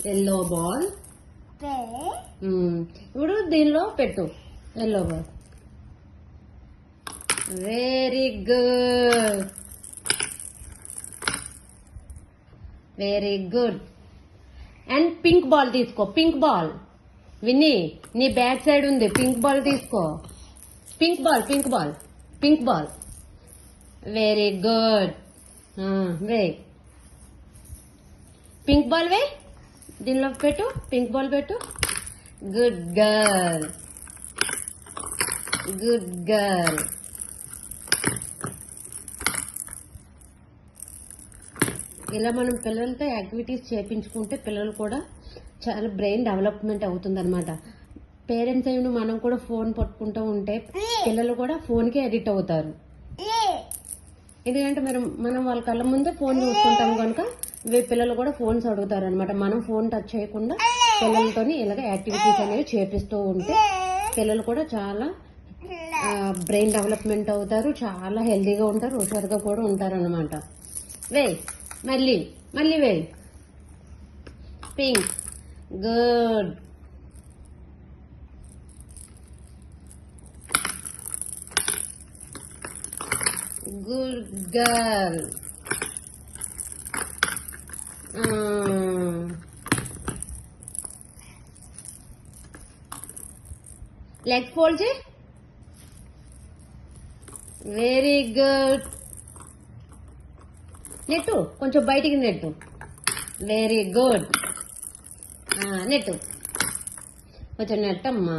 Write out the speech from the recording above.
Yellow ball. ఇప్పుడు దీనిలో పెట్టు yellow ball. Very good, very good. And pink ball తీసుకో. పింక్ బాల్ విన్నీ, నీ బ్యాక్ సైడ్ ఉంది. పింక్ బాల్ తీసుకో. Pink ball, pink ball, pink ball. Very good. వే pink ball, వే దీనిలో పెట్టు. పింక్ బాల్ పెట్టు. Good girl, good girl. ఇలా మనం పిల్లలతో యాక్టివిటీస్ చేయించుకుంటే పిల్లలు కూడా చాలా బ్రెయిన్ డెవలప్మెంట్ అవుతుంది అనమాట. పేరెంట్స్ అయిన మనం కూడా ఫోన్ పట్టుకుంటూ ఉంటే పిల్లలు కూడా ఫోన్కి అడిక్ట్ అవుతారు. ఎందుకంటే మనం వాళ్ళ కళ్ళ ముందే ఫోన్ చూసుకుంటాం కనుక పిల్లలు కూడా ఫోన్స్ అడుగుతారు అనమాట. మనం ఫోన్ టచ్ చేయకుండా పిల్లలతో ఇలాగ యాక్టివిటీస్ అనేవి చేపిస్తూ ఉంటే పిల్లలు కూడా చాలా బ్రెయిన్ డెవలప్మెంట్ అవుతారు, చాలా హెల్తీగా ఉంటారు, హుషారుగా కూడా ఉంటారు అనమాట. వే మళ్ళీ మళ్ళీ వే. Pink. Good. Good girl. Leg fold చేయి. Very good. నెట్టు కొంచెం బయటికి నెట్టు. Very good. నెట్టు కొంచెం నెట్టమ్మా.